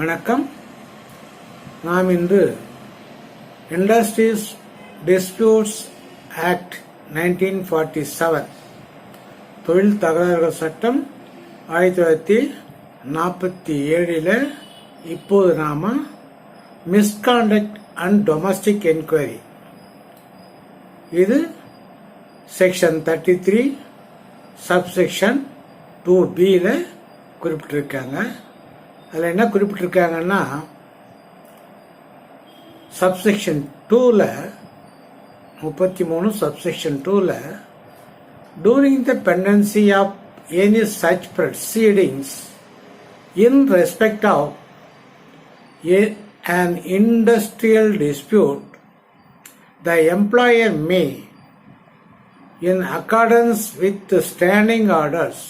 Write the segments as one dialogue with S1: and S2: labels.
S1: வணக்கம். நாம் இன்று இண்டஸ்ட்ரீஸ் டிஸ்பியூட்ஸ் ஆக்ட் 1947 தொழில் தகராறுகள் சட்டம் 1947 இப்போது நாம மிஸ்காண்டக்ட் அண்ட் டொமஸ்டிக் என்கொயரி இது செக்ஷன் 33 சப்செக்ஷன் 2B குறிப்பிட்டிருக்காங்க. அதில் என்ன குறிப்பிட்டிருக்காங்கன்னா, subsection 2 33 subsection 2 during the pendency of any such proceedings in respect of an industrial dispute, the employer may, in accordance with the standing orders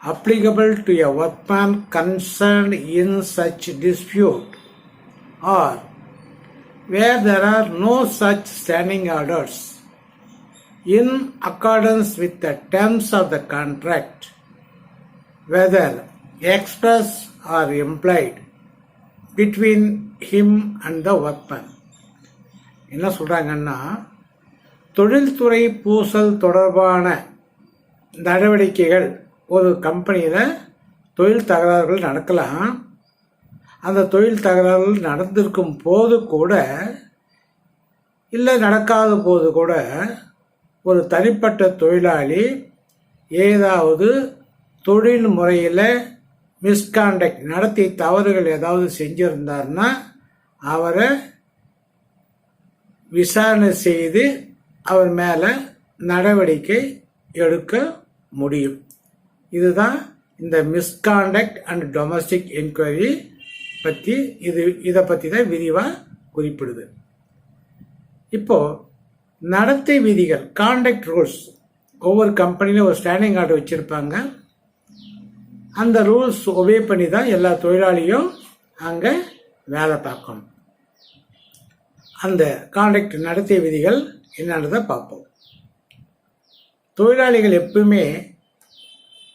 S1: applicable to a workman concerned in such dispute, or where there are no such standing orders, in accordance with the terms of the contract, whether express or implied, between him and the workman. என்ன சொல்றாங்கன்னா, தொழில்துறை பூசல் தொடர்பான நடவடிக்கைகள் ஒரு கம்பெனியில் தொழில் தகராறுகள் நடக்கலாம். அந்த தொழில் தகராறுகள் நடந்திருக்கும் போது கூட இல்லை நடக்காத போது கூட ஒரு தனிப்பட்ட தொழிலாளி ஏதாவது தொழில் முறையில் மிஸ்காண்டக்ட் நடத்தி தவறுகள் ஏதாவது செஞ்சிருந்தார்னா அவரை விசாரணை செய்து அவர் மேலே நடவடிக்கை எடுக்க முடியும். இதுதான் இந்த மிஸ்காண்டக்ட் அண்ட் டொமஸ்டிக் என்கொயரி பற்றி இதை பற்றி தான் விரிவாக குறிப்பிடுது. இப்போ நடத்தை விதிகள், காண்டக்ட் ரூல்ஸ், ஒவ்வொரு கம்பெனிலும் ஒரு ஸ்டாண்டிங் ஆர்டர் வச்சுருப்பாங்க. அந்த ரூல்ஸ் ஒபே பண்ணி தான் எல்லா தொழிலாளியும் அங்கே வேலை பார்க்கணும். அந்த காண்டக்ட் நடத்தை விதிகள் என்னன்றதை பார்ப்போம். தொழிலாளிகள் எப்பவுமே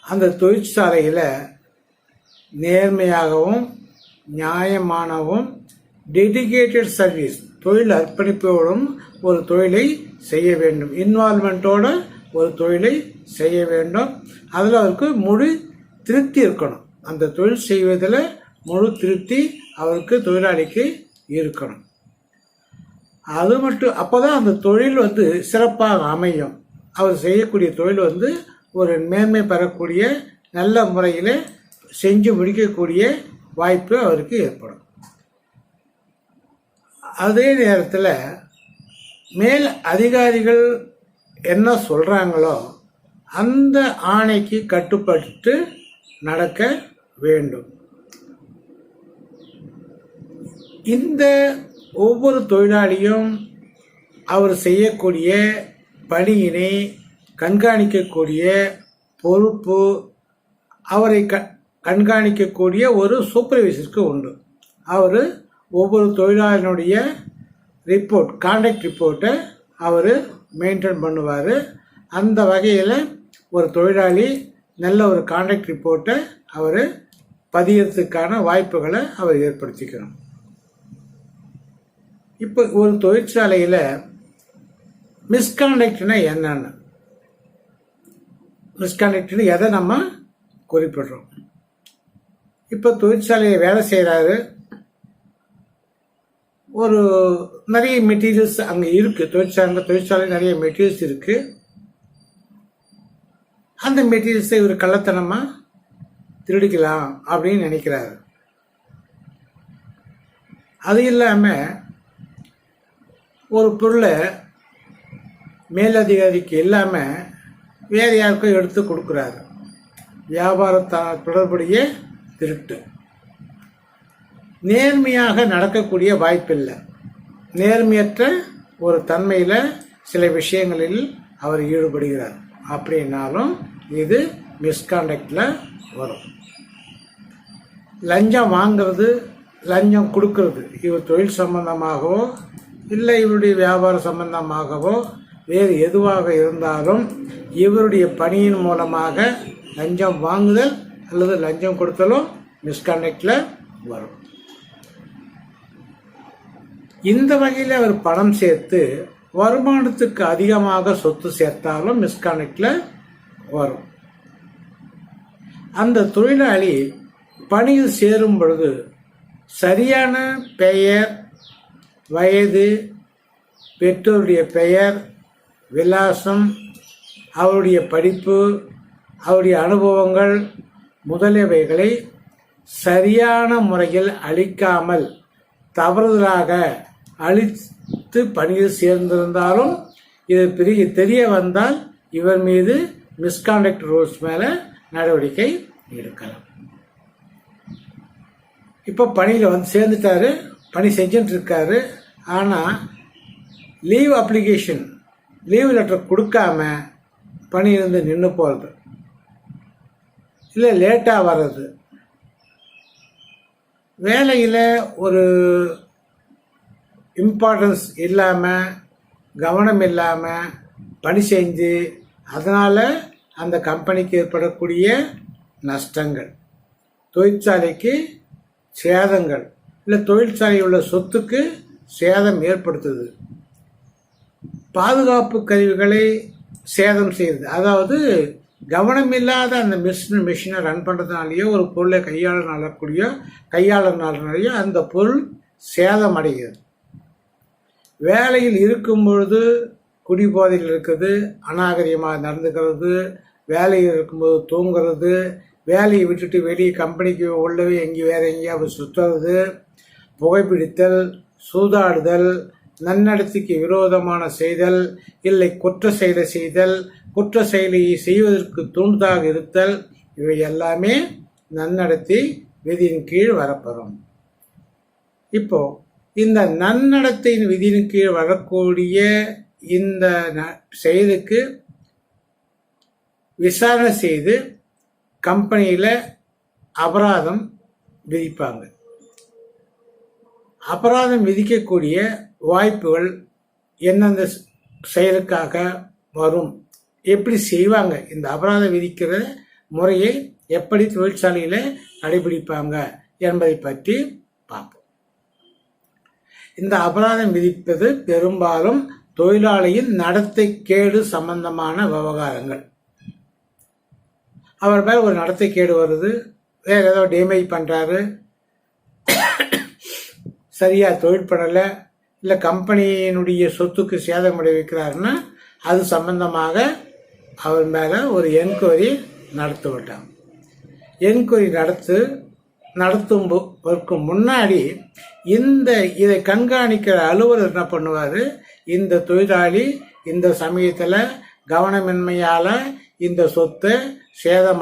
S1: அந்த தொழிற்சாலையில் நேர்மையாகவும் நியாயமானவும் டெடிகேட்டட் சர்வீஸ், தொழில் அர்ப்பணிப்போடும் ஒரு தொழிலை செய்ய வேண்டும். இன்வால்மெண்ட்டோட ஒரு தொழிலை செய்ய வேண்டும். அதில் அவருக்கு முழு திருப்தி இருக்கணும். அந்த தொழில் செய்வதில் முழு திருப்தி அவருக்கு தொழிலாளிக்கு இருக்கணும். அது மட்டும் அப்போதான் அந்த தொழில் சிறப்பாக அமையும். அவர் செய்யக்கூடிய தொழில் ஒரு மேன்மை பெறக்கூடிய நல்ல முறையில் செஞ்சு முடிக்கக்கூடிய வாய்ப்பு அவருக்கு ஏற்படும். அதே நேரத்தில் மேல் அதிகாரிகள் என்ன சொல்கிறாங்களோ அந்த ஆணைக்கு கட்டுப்பட்டு நடக்க வேண்டும். இந்த ஒவ்வொரு தொழிலாளியும் அவர் செய்யக்கூடிய பணியினை கண்காணிக்கக்கூடிய பொறுப்பு அவரை கண்காணிக்கக்கூடிய ஒரு சூப்பர்வைசருக்கு உண்டு. அவர் ஒவ்வொரு தொழிலாளியினுடைய ரிப்போர்ட், கான்டாக்ட் ரிப்போர்ட்டை அவர் மெயின்டைன் பண்ணுவார். அந்த வகையில் ஒரு தொழிலாளி நல்ல ஒரு கான்டாக்ட் ரிப்போர்ட்டை அவர் பதியறதுக்கான வாய்ப்புகளை அவர் ஏற்படுத்திக்கணும். இப்போ ஒரு தொழிற்சாலையில் மிஸ்காண்டக்ட்னா என்னன்னு, மிஸ்காண்டக்ட்னு எதை நம்ம குறிப்பிடுறோம்? இப்போ தொழிற்சாலையை வேலை செய்கிறாரு, ஒரு நிறைய மெட்டீரியல்ஸ் அங்கே இருக்குது. தொழிற்சாலை நிறைய மெட்டீரியல்ஸ் இருக்குது. அந்த மெட்டீரியல்ஸை இவர் கள்ளத்தனமாக திருடிக்கலாம் அப்படின்னு நினைக்கிறாரு. அது இல்லாமல் ஒரு பொருளை மேலதிகாரிக்கு இல்லாமல் வேறு யாருக்கும் எடுத்து கொடுக்குறாரு. வியாபாரத்தால் தொடர்புடைய திருட்டு. நேர்மையாக நடக்கக்கூடிய வாய்ப்பில்லை. நேர்மையற்ற ஒரு தன்மையில் சில விஷயங்களில் அவர் ஈடுபடுகிறார். அப்படின்னாலும் இது மிஸ்காண்டக்டில் வரும். லஞ்சம் வாங்கிறது, லஞ்சம் கொடுக்கறது, இவர் தொழில் சம்பந்தமாகவோ இல்லை இவருடைய வியாபார சம்பந்தமாகவோ வேறு எதுவாக இருந்தாலும் இவருடைய பணியின் மூலமாக லஞ்சம் வாங்குதல் அல்லது லஞ்சம் கொடுத்தலும் மிஸ்காண்டக்டில் வரும். இந்த வகையில் அவர் பணம் சேர்த்து வருமானத்துக்கு அதிகமாக சொத்து சேர்த்தாலும் மிஸ்கான்டக்ட்ல வரும். அந்த தொழிலாளி பணியில் சேரும் பொழுது சரியான பெயர், வயது, பெற்றோருடைய பெயர், விலாசம், அவருடைய படிப்பு, அவருடைய அனுபவங்கள் முதலியவைகளை சரியான முறையில் அளிக்காமல் தவறுதலாக அளித்து பணியில் சேர்ந்திருந்தாலும் இது பிறகு தெரிய வந்தால் இவர் மீது மிஸ்கான்டக்ட் ரூல்ஸ் மேலே நடவடிக்கை எடுக்கலாம். இப்போ பணியில் வந்து சேர்ந்துட்டாரு, பணி செஞ்சுட்டு இருக்காரு. ஆனால் லீவ் அப்ளிகேஷன், லீவ் லெட்டர் கொடுக்காம பணியிலிருந்து நின்று போகிறது, இல்லை லேட்டாக வர்றது, வேலையில் ஒரு இம்பார்ட்டன்ஸ் இல்லாமல், கவனம் இல்லாமல் பணி செஞ்சு அதனால் அந்த கம்பெனிக்கு ஏற்படக்கூடிய நஷ்டங்கள், தொழிற்சாலைக்கு சேதங்கள், இல்லை தொழிற்சாலையில் உள்ள சொத்துக்கு சேதம் ஏற்படுத்துது, பாதுகாப்பு கருவிகளை சேதம் செய்யுது. அதாவது கவனமில்லாத அந்த மிஷினை ரன் பண்ணுறதுனாலேயோ ஒரு பொருளை கையாளர்னாலேயோ அந்த பொருள் சேதம் அடைகிறது. வேலையில் இருக்கும் பொழுது குடிபோதையில் இருக்குது, அநாகரிகமாக நடந்துக்கிறது, வேலையில் இருக்கும்போது தூங்குறது, வேலையை விட்டுட்டு வெளியே கம்பெனிக்கு உள்ளவே எங்கேயாவது சுற்றுறது, புகைப்பிடித்தல், சூதாடுதல், நன்னடத்தைக்கு விரோதமான செய்தல், இல்லை குற்ற செயலை செய்தல், குற்ற செயலை செய்வதற்கு தூண்டுதாக இருத்தல், இவை எல்லாமே நன்னடத்தை விதியின் கீழ் வரப்பெறும். இப்போ இந்த நன்னடத்தையின் விதியின் கீழ் வரக்கூடிய இந்த செயலுக்கு விசாரணை செய்து கம்பெனியில் அபராதம் விதிப்பாங்க. அபராதம் விதிக்கக்கூடிய வாய்ப்புகள் எந்தெந்த செயலுக்காக வரும், எப்படி செய்வாங்க, இந்த அபராதம் விதிக்கிற முறையை எப்படி தொழிற்சாலையில் கடைபிடிப்பாங்க என்பதை பற்றி பார்ப்போம். இந்த அபராதம் விதிப்பது பெரும்பாலும் தொழிலாளியின் நடத்தை கேடு சம்பந்தமான விவகாரங்கள். அவர் மேல் ஒரு நடத்தை கேடு வருது, வேற ஏதோ டேமேஜ் பண்ணுறாரு, சரியா தொழில் பண்ணலை, இல்லை கம்பெனியினுடைய சொத்துக்கு சேதம் விளைவிக்கிறாருன்னா அது சம்பந்தமாக அவர் மேலே ஒரு என்கொயரி நடத்திவிட்டாங்க. என்கொயரி நடத்துவதற்கு முன்னாடி இதை கண்காணிக்கிற அலுவலர் என்ன பண்ணுவார், இந்த தொழிலாளி இந்த சமயத்தில் கவனமின்மையால் இந்த சொத்தை சேதம்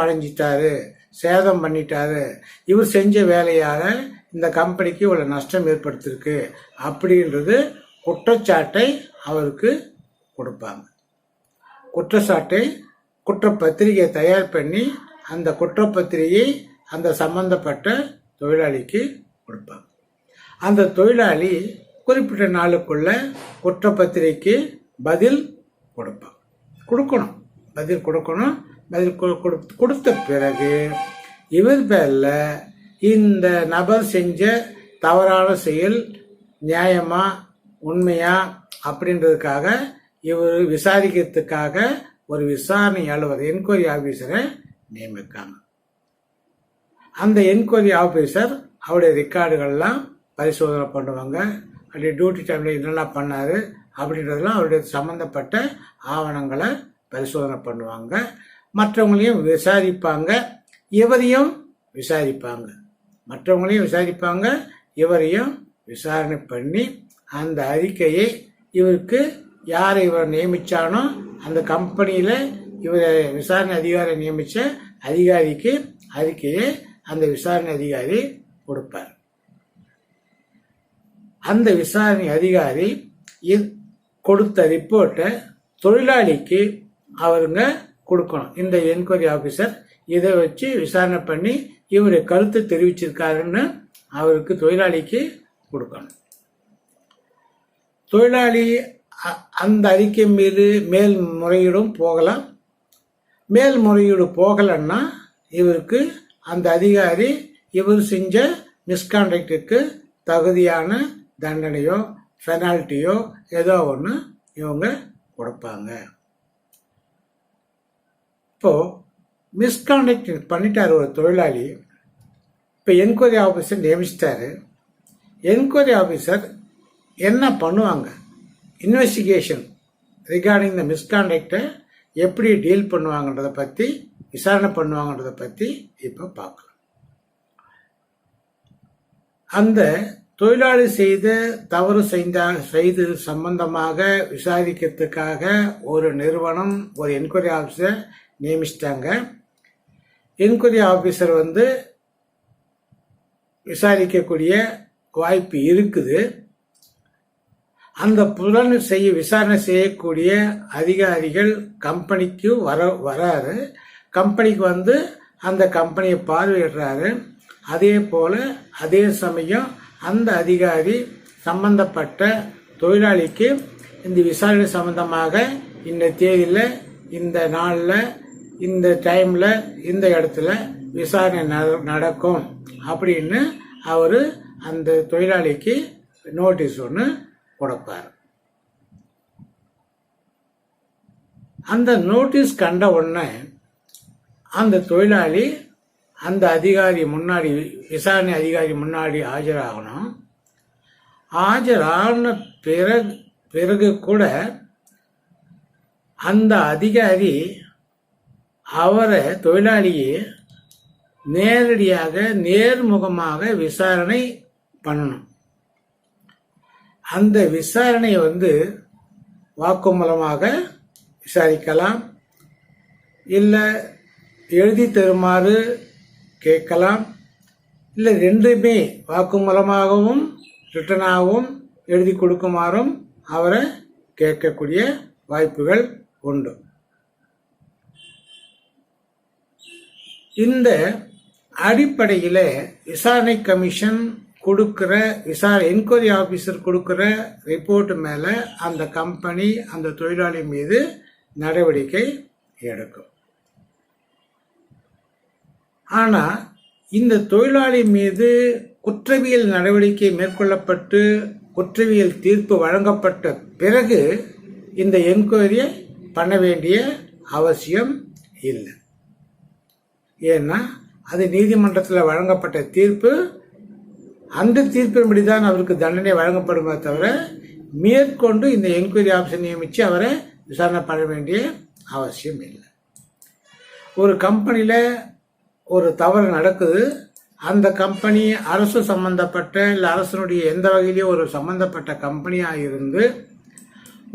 S1: பண்ணிட்டாரு, இவர் செஞ்ச வேலையால் இந்த கம்பெனிக்கு இவ்வளோ நஷ்டம் ஏற்படுத்திருக்கு அப்படின்றது குற்றச்சாட்டை அவருக்கு கொடுப்பாங்க. குற்றப்பத்திரிகை தயார் பண்ணி அந்த குற்றப்பத்திரிகை அந்த சம்பந்தப்பட்ட தொழிலாளிக்கு கொடுப்பாங்க. அந்த தொழிலாளி குறிப்பிட்ட நாளுக்குள்ள குற்றப்பத்திரிகைக்கு பதில் கொடுக்கணும். பதில் கொடுத்த பிறகு இவர் பேரில் இந்த நபர் செஞ்ச தவறான செயல் நியாயமா உண்மையா அப்படின்றதுக்காக இவர் விசாரிக்கிறதுக்காக ஒரு விசாரணை அலுவலர் என்கொயரி ஆபீசரை நியமிக்காங்க. அந்த என்கொயரி ஆபீசர் அவருடைய ரெக்கார்டுகள்லாம் பரிசோதனை பண்ணுவாங்க. அவருடைய டியூட்டி டைமில் என்னெல்லாம் பண்ணார் அப்படின்றதெல்லாம் அவருடைய சம்மந்தப்பட்ட ஆவணங்களை பரிசோதனை பண்ணுவாங்க. மற்றவங்களையும் விசாரிப்பாங்க, இவரையும் விசாரணை பண்ணி அந்த அறிக்கையை இவருக்கு யாரை இவர் நியமித்தானோ அந்த கம்பெனியில் இவரை விசாரணை அதிகாரி நியமித்த அதிகாரிக்கு அறிக்கையை அந்த விசாரணை அதிகாரி கொடுப்பார். அந்த விசாரணை அதிகாரி கொடுத்த ரிப்போர்ட்டை தொழிலாளிக்கு அவருங்க கொடுக்கணும். இந்த என்கொயரி ஆஃபீஸர் இதை வச்சு விசாரணை பண்ணி இவருடைய கருத்து தெரிவிச்சிருக்காருன்னு அவருக்கு தொழிலாளிக்கு கொடுக்கணும். தொழிலாளி அந்த அறிக்கை மீது மேல்முறையீடும் போகலாம். மேல்முறையீடு போகலன்னா இவருக்கு அந்த அதிகாரி இவர் செஞ்ச மிஸ்கான்டக்டுக்கு தகுதியான தண்டனையோ பெனால்ட்டியோ ஏதோ ஒன்று இவங்க கொடுப்பாங்க. இப்போ மிஸ்கான்டக்ட் பண்ணிட்டார் ஒரு தொழிலாளி. இப்போ என்கொயரி ஆஃபீஸர் நியமிச்சிட்டாரு. என்கொயரி ஆஃபீஸர் என்ன பண்ணுவாங்க, இன்வெஸ்டிகேஷன் ரிகார்டிங் த மிஸ்கான்டக்டை எப்படி டீல் பண்ணுவாங்கன்றதை பற்றி, விசாரணை பண்ணுவாங்கன்றதை பற்றி இப்போ பார்க்கலாம். அந்த தொழிலாளி செய்த தவறு செய்து சம்பந்தமாக விசாரிக்கிறதுக்காக ஒரு நிறுவனம் ஒரு என்கொயரி ஆஃபீஸர் நியமிச்சிட்டாங்க. என்கொயரி ஆஃபீஸர் விசாரிக்கக்கூடிய வாய்ப்பு இருக்குது. அந்த விசாரணை செய்யக்கூடிய அதிகாரிகள் கம்பெனிக்கு வராரு. கம்பெனிக்கு அந்த கம்பெனியை பார்வையிடுறாரு. அதே போல அதே சமயம் அந்த அதிகாரி சம்பந்தப்பட்ட தொழிலாளிக்கு இந்த விசாரணை சம்பந்தமாக இந்த தேதியில், இந்த நாளில், இந்த டைமில், இந்த இடத்துல விசாரணை நடக்கும் அப்படின்னு அவர் அந்த தொழிலாளிக்கு நோட்டீஸ் ஒன்று கொடுப்பார். அந்த நோட்டீஸ் கண்ட உடனே அந்த தொழிலாளி அந்த அதிகாரி முன்னாடி, விசாரணை அதிகாரி முன்னாடி ஆஜராகணும். ஆஜரான பிறகு கூட அந்த அதிகாரி தொழிலாளியை நேரடியாக நேர்முகமாக விசாரணை பண்ணணும். அந்த விசாரணையை வாக்குமூலமாக விசாரிக்கலாம், இல்லை எழுதி தருமாறு கேட்கலாம், இல்லை ரெண்டுமே வாக்குமூலமாகவும் ரிட்டனாகவும் எழுதி கொடுக்குமாறும் அவரை கேட்கக்கூடிய வாய்ப்புகள் உண்டு. இந்த அடிப்படையில் விசாரணை கமிஷன் கொடுக்கிற என்கொயரி ஆஃபீஸர் கொடுக்கிற ரிப்போர்ட் மேலே அந்த கம்பெனி அந்த தொழிலாளி மீது நடவடிக்கை எடுக்கும். ஆனால் இந்த தொழிலாளி மீது குற்றவியல் நடவடிக்கை மேற்கொள்ளப்பட்டு குற்றவியல் தீர்ப்பு வழங்கப்பட்ட பிறகு இந்த என்கொயரியை பண்ண வேண்டிய அவசியம் இல்லை. ஏன்னா அது நீதிமன்றத்தில் வழங்கப்பட்ட தீர்ப்பு, அந்த தீர்ப்பின்படிதான் அவருக்கு தண்டனை வழங்கப்படுமே தவிர மேற்கொண்டு இந்த என்கொயரி ஆஃபீஸர் நியமித்து அவரை விசாரணை பண்ண வேண்டிய அவசியம் இல்லை. ஒரு கம்பெனியில் ஒரு தவறு நடக்குது, அந்த கம்பெனி அரசு சம்பந்தப்பட்ட இல்லை அரசனுடைய எந்த வகையிலேயே ஒரு சம்பந்தப்பட்ட கம்பெனியாக இருந்து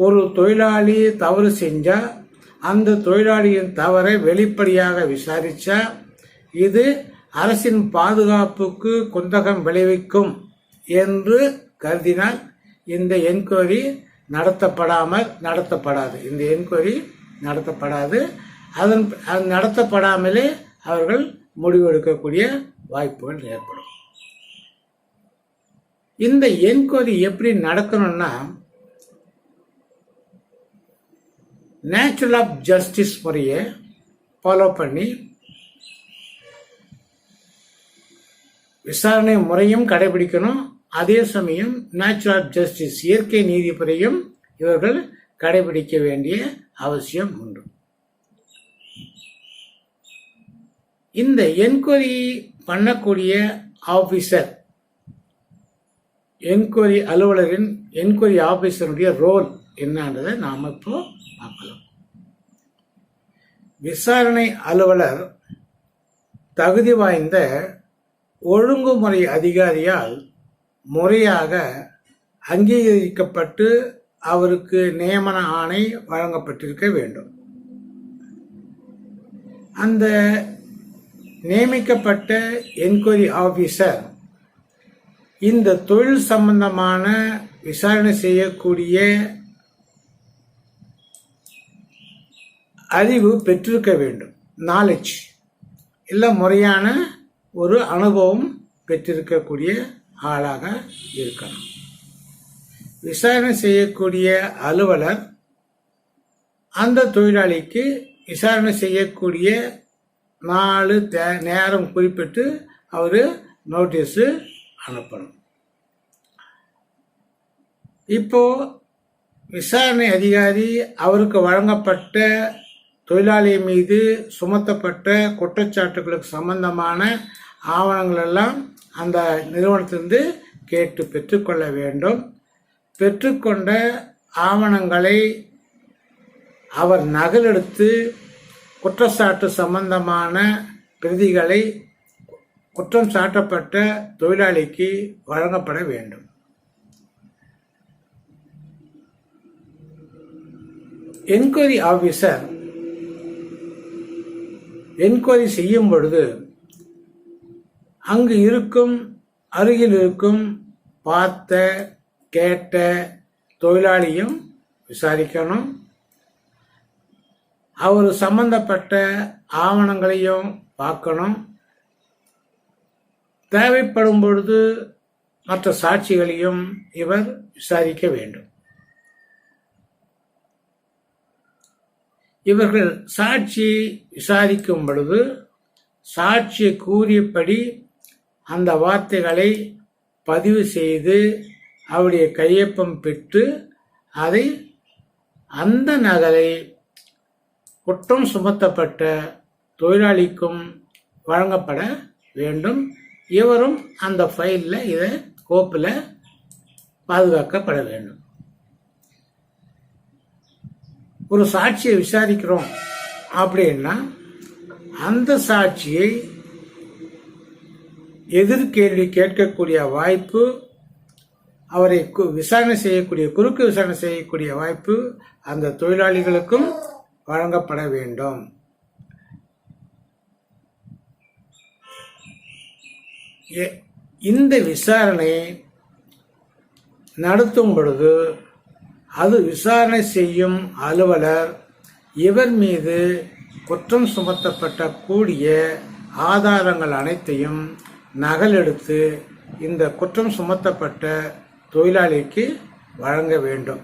S1: ஒரு தொழிலாளி தவறு செஞ்சால் அந்த தொழிலாளியின் தவறை வெளிப்படையாக விசாரித்தா இது அரசின் பாதுகாப்புக்கு குந்தகம் விளைவிக்கும் என்று கருதினால் இந்த என்கொயரி நடத்தப்படாது. இந்த என்கொயரி நடத்தப்படாது. அது நடத்தப்படாமலே அவர்கள் முடிவெடுக்கக்கூடிய வாய்ப்புகள் ஏற்படும். இந்த என்கொயரி எப்படி நடக்கணும்னா, நேச்சுரல் ஆஃப் ஜஸ்டிஸ் முறையை ஃபாலோ பண்ணி விசாரணை முறையும் கடைபிடிக்கணும். அதே சமயம் நேச்சுரல் ஆஃப் ஜஸ்டிஸ் இயற்கை நீதிமுறையும் இவர்கள் கடைபிடிக்க வேண்டிய அவசியம் உண்டு. இந்த என்கொயரி பண்ணக்கூடிய ஆபீசர், என்கொயரி அலுவலரின் என்கொயரி ஆபீசருடைய ரோல் என்னன்றதை நாம் இப்போ பார்க்கலாம். விசாரணை அலுவலர் தகுதி வாய்ந்த ஒழுங்குமுறை அதிகாரியால் முறையாக அங்கீகரிக்கப்பட்டு அவருக்கு நியமன ஆணை வழங்கப்பட்டிருக்க வேண்டும். அந்த நியமிக்கப்பட்ட என்கொயரி ஆபீசர் இந்த தொழில் சம்பந்தமான விசாரணை செய்யக்கூடிய அறிவு பெற்றிருக்க வேண்டும். நாலேஜ் இல்லை முறையான ஒரு அனுபவம் பெற்றிருக்கக்கூடிய ஆளாக இருக்கணும். விசாரணை செய்யக்கூடிய அலுவலர் அந்த தொழிலாளிக்கு விசாரணை செய்யக்கூடிய 4 நேரம் குறிப்பிட்டு அவர் நோட்டீஸு அனுப்பணும். இப்போ விசாரணை அதிகாரி அவருக்கு வழங்கப்பட்ட தொழிலாளி மீது சுமத்தப்பட்ட குற்றச்சாட்டுகளுக்கு சம்பந்தமான ஆவணங்கள் எல்லாம் அந்த நிறுவனத்திலிருந்து கேட்டு பெற்றுக்கொள்ள வேண்டும். பெற்றுக்கொண்ட ஆவணங்களை அவர் நகலெடுத்து குற்றச்சாட்டு சம்பந்தமான பிரதிகளை குற்றம் சாட்டப்பட்ட தொழிலாளிக்கு வழங்கப்பட வேண்டும். என்கொயரி ஆபீசர் என்கொயரி செய்யும் பொழுது அங்கு இருக்கும் அருகில் இருக்கும் பார்த்த கேட்ட தொழிலாளியும் விசாரிக்கணும். அவர் சம்பந்தப்பட்ட ஆவணங்களையும் பார்க்கணும். தேவைப்படும் பொழுது மற்ற சாட்சிகளையும் இவர் விசாரிக்க வேண்டும். இவர்கள் சாட்சி விசாரிக்கும் பொழுது சாட்சி கூறியபடி அந்த வார்த்தைகளை பதிவு செய்து அவருடைய கையொப்பம் பெற்று அதை அந்த நகலை குற்றம் சுமத்தப்பட்ட தொழிலாளிக்கும் வழங்கப்பட வேண்டும். இவரும் அந்த ஃபைலில் இதை கோப்பில் பாதுகாக்கப்பட வேண்டும். ஒரு சாட்சியை விசாரிக்கிறோம் அப்படின்னா அந்த சாட்சியை எதிர்கேள்வி கேட்கக்கூடிய வாய்ப்பு, அவரை விசாரணை செய்யக்கூடிய குறுக்கு விசாரணை செய்யக்கூடிய வாய்ப்பு அந்த தொழிலாளிகளுக்கும் வழங்கப்பட வேண்டும். இந்த விசாரணை நடத்தும் பொழுது அது விசாரணை செய்யும் அலுவலர் இவர் மீது குற்றம் சுமத்தப்பட்ட கூடிய ஆதாரங்கள் அனைத்தையும் நகலெடுத்து இந்த குற்றம் சுமத்தப்பட்ட தொழிலாளிக்கு வழங்க வேண்டும்.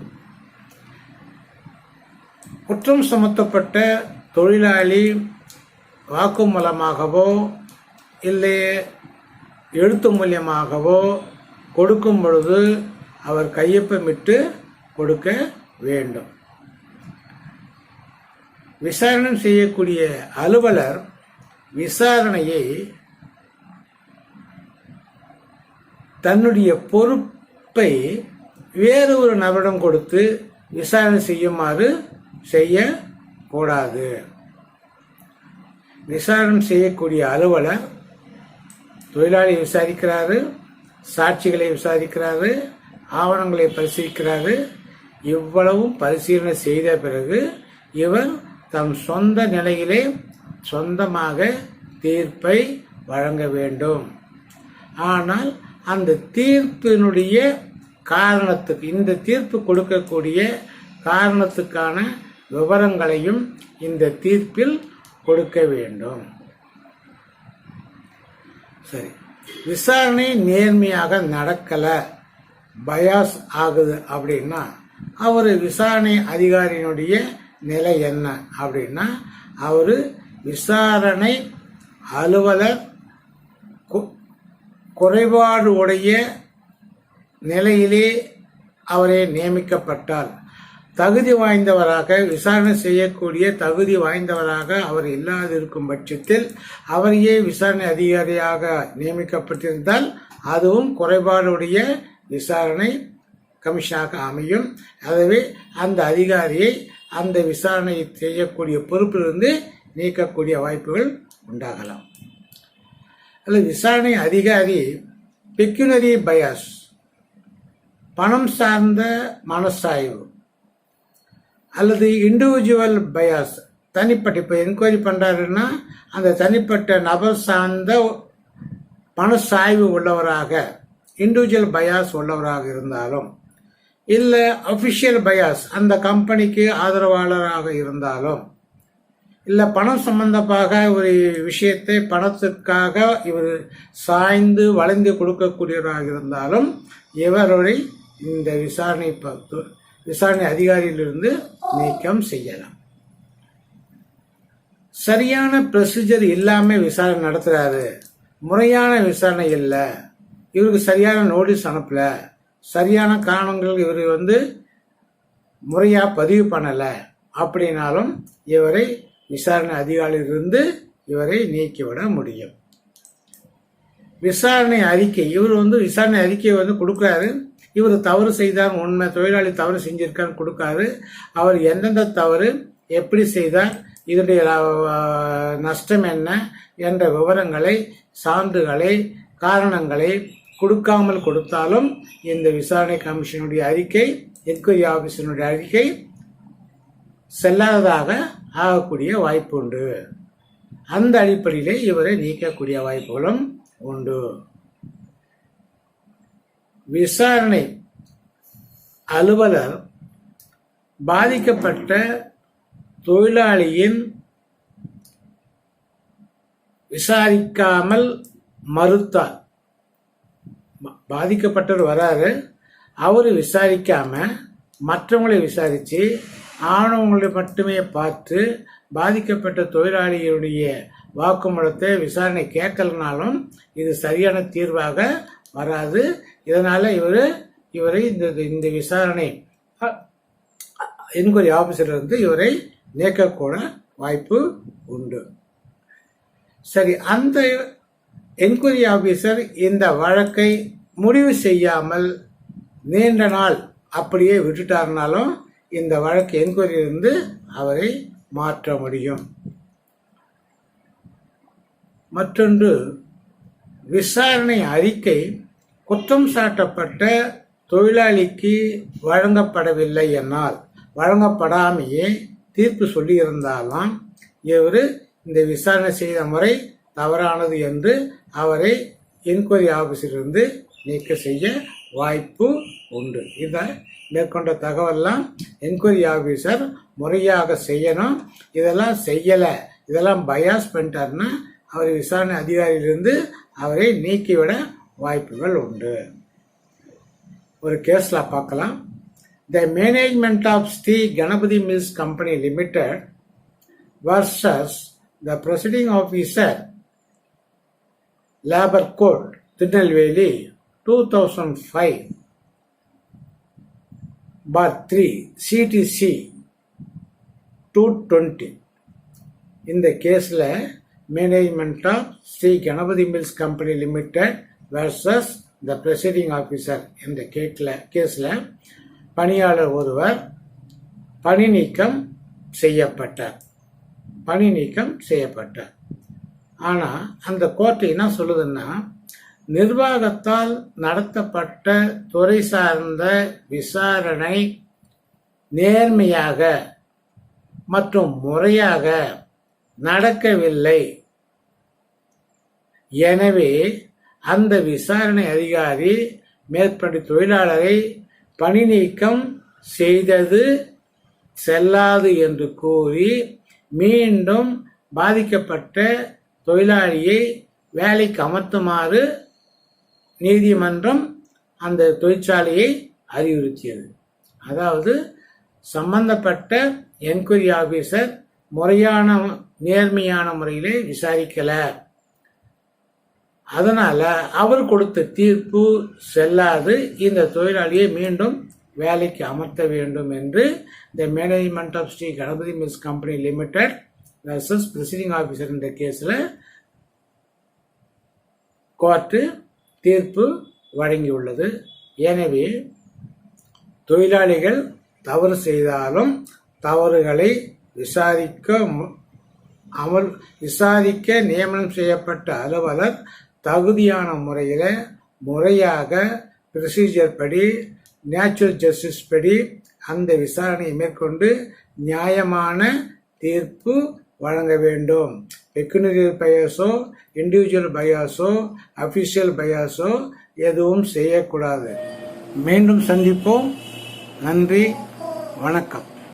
S1: குற்றம் சுமத்தப்பட்ட தொழிலாளி வாக்குமூலமாகவோ இல்லை எழுத்து மூலியமாகவோ கொடுக்கும் பொழுது அவர் கையொப்பமிட்டு கொடுக்க வேண்டும். விசாரணை செய்யக்கூடிய அலுவலர் விசாரணையை தன்னுடைய பொறுப்பை வேறு ஒரு நபரிடம் கொடுத்து விசாரணை செய்யுமாறு செய்யக்கூடாது. விசாரணை செய்யக்கூடிய அலுவலர் தொழிலாளி விசாரிக்கிறாரு, சாட்சிகளை விசாரிக்கிறாரு, ஆவணங்களை பரிசீலிக்கிறாரு. இவ்வளவும் பரிசீலனை செய்த பிறகு இவர் தம் சொந்த நிலையிலே சொந்தமாக தீர்ப்பை வழங்க வேண்டும். ஆனால் அந்த தீர்ப்பினுடைய காரணத்துக்கு, இந்த தீர்ப்பு கொடுக்கக்கூடிய காரணத்துக்கான விவரங்களையும் இந்த தீர்ப்பில் கொடுக்க வேண்டும். சரி, விசாரணை நேர்மையாக நடக்கல, பயாஸ் ஆகுது அப்படின்னா அவர் விசாரணை அதிகாரியினுடைய நிலை என்ன அப்படின்னா, அவர் விசாரணை அலுவலர் குறைபாடு உடைய நிலையிலே அவரை நியமிக்கப்பட்டால், தகுதி வாய்ந்தவராக விசாரணை செய்யக்கூடிய தகுதி வாய்ந்தவராக அவர் இல்லாதிருக்கும் பட்சத்தில் அவரையே விசாரணை அதிகாரியாக நியமிக்கப்பட்டிருந்தால் அதுவும் குறைபாடுடைய விசாரணை கமிஷனாக அமையும். ஆகவே அந்த அதிகாரியை அந்த விசாரணை செய்யக்கூடிய பொறுப்பிலிருந்து நீக்கக்கூடிய வாய்ப்புகள் உண்டாகலாம். அல்லது விசாரணை அதிகாரி பெக்யூனரி பயாஸ், பணம் சார்ந்த மனசாய்வு, அல்லது இண்டிவிஜுவல் பயாஸ், தனிப்பட்ட, இப்போ என்கொயரி பண்ணுறாருன்னா அந்த தனிப்பட்ட நபர் சார்ந்த மனசாய்வு உள்ளவராக, இண்டிவிஜுவல் பயாஸ் உள்ளவராக இருந்தாலும், இல்லை அஃபிஷியல் பயாஸ் அந்த கம்பெனிக்கு ஆதரவாளராக இருந்தாலும், இல்லை பணம் சம்பந்தமாக ஒரு விஷயத்தை பணத்துக்காக இவர் சாய்ந்து வளைந்து கொடுக்கக்கூடியவராக இருந்தாலும் இவருடைய இந்த விசாரணை அதிகாரியிலிருந்து நீக்கம் செய்யலாம். சரியான ப்ரொசீஜர் இல்லாமல் விசாரணை நடத்துறாரு, முறையான விசாரணை இல்லை, இவருக்கு சரியான நோட்டீஸ் அனுப்பல, சரியான காரணங்கள் இவர் முறையா பதிவு பண்ணல அப்படின்னாலும் இவரை விசாரணை அதிகாரியிலிருந்து இவரை நீக்கிவிட முடியும். விசாரணை அறிக்கை, இவர் விசாரணை அறிக்கையை கொடுக்குறாரு. இவர் தவறு செய்தார், உண்மை தொழிலாளி தவறு செஞ்சிருக்கான்னு கொடுக்காரு. அவர் எந்தெந்த தவறு எப்படி செய்தார், இதனுடைய நஷ்டம் என்ன என்ற விவரங்களை, சான்றுகளை, காரணங்களை கொடுக்காமல் கொடுத்தாலும் இந்த விசாரணை கமிஷனுடைய அறிக்கை, என்கொயரி ஆபீசனுடைய அறிக்கை செல்லாததாக ஆகக்கூடிய வாய்ப்பு உண்டு. அந்த அடிப்படையிலே இவரை நீக்கக்கூடிய வாய்ப்புகளும் உண்டு. விசாரணை அலுவலர் பாதிக்கப்பட்ட தொழிலாளியின் விசாரிக்காமல் மறுத்தார். பாதிக்கப்பட்டவர் வராரு, அவரு விசாரிக்காம மற்றவங்களை விசாரிச்சு ஆணவங்களை மட்டுமே பார்த்து பாதிக்கப்பட்ட தொழிலாளிகளுடைய வாக்குமூலத்தை விசாரணை கேட்கலனாலும் இது சரியான தீர்வாக வராது. இதனால இவரை இந்த விசாரணை என்கொயரி ஆபீசர் இவரை நீக்கக்கூட வாய்ப்பு உண்டு. சரி, அந்த என்கொயரி ஆபீசர் இந்த வழக்கை முடிவு செய்யாமல் நீண்ட நாள் அப்படியே விட்டுட்டாருனாலும் இந்த வழக்கு என்கொயரியிலிருந்து அவரை மாற்ற முடியும். மற்றொன்று, விசாரணை அறிக்கை குற்றம் சாட்டப்பட்ட தொழிலாளிக்கு வழங்கப்படவில்லை என்னால், வழங்கப்படாமையே தீர்ப்பு சொல்லியிருந்தாலும் இவர் இந்த விசாரணை செய்த முறை தவறானது என்று அவரை என்கொயரி ஆபீஸிலிருந்து நீக்க செய்ய வாய்ப்பு உண்டு. இதை மேற்கொண்ட தகவல்லாம் என்கொயரி ஆபீசர் முறையாக செய்யணும். இதெல்லாம் செய்யலை, இதெல்லாம் பயாஸ் பண்ணிட்டாருன்னா அவர் விசாரணை அதிகாரியிலிருந்து அவரை நீக்கிவிட வாய்ப்புகள் உண்டு. ஒரு கேஸ்ல பார்க்கலாம். The management of Sri Ganapathi mills company limited versus the proceeding officer labour court Tirunelveli 2005/3 CTC 220. இந்த கேஸ்ல management of Sri Ganapathi mills company limited versus the proceeding officer என்ற கேஸ்ல பணியாளர் ஒருவர் பணி நீக்கம் செய்யப்பட்டார். ஆனா அந்த கோர்ட் என்ன சொல்லுதுன்னா, நிர்வாகத்தால் நடத்தப்பட்ட துறை சார்ந்த விசாரணை நேர்மையாக மற்றும் முறையாக நடக்கவில்லை. எனவே அந்த விசாரணை அதிகாரி மேற்படி தொழிலாளரை பணி நீக்கம் செய்தது செல்லாது என்று கூறி மீண்டும் பாதிக்கப்பட்ட தொழிலாளியை வேலைக்கு அமர்த்துமாறு நீதிமன்றம் அந்த தொழிற்சாலையை அறிவுறுத்தியது. அதாவது சம்பந்தப்பட்ட என்கொயரி ஆபீசர் முறையான நேர்மையான முறையிலே விசாரிக்கல, அதனால அவர் கொடுத்த தீர்ப்பு செல்லாது, இந்த தொழிலாளியை மீண்டும் வேலைக்கு அமர்த்த வேண்டும் என்று the management of Sri Ganapathi mills company limited versus proceeding officer என்ற கேஸ்ல கோர்ட்டு தீர்ப்பு வழங்கியுள்ளது. எனவே தொழிலாளிகள் தவறு செய்தாலும் தவறுகளை விசாரிக்க நியமனம் செய்யப்பட்ட அலுவலர் தகுதியான முறையில் முறையாக ப்ரொசீஜர் படி நேச்சுரல் ஜஸ்டிஸ் படி அந்த விசாரணையை மேற்கொண்டு நியாயமான தீர்ப்பு வழங்க வேண்டும். பெக்குனியர் பயாஸோ இண்டிவிஜுவல் பயாஸோ அபிஷியல் பயாஸோ எதுவும் செய்யக்கூடாது. மீண்டும் சந்திப்போம். நன்றி, வணக்கம்.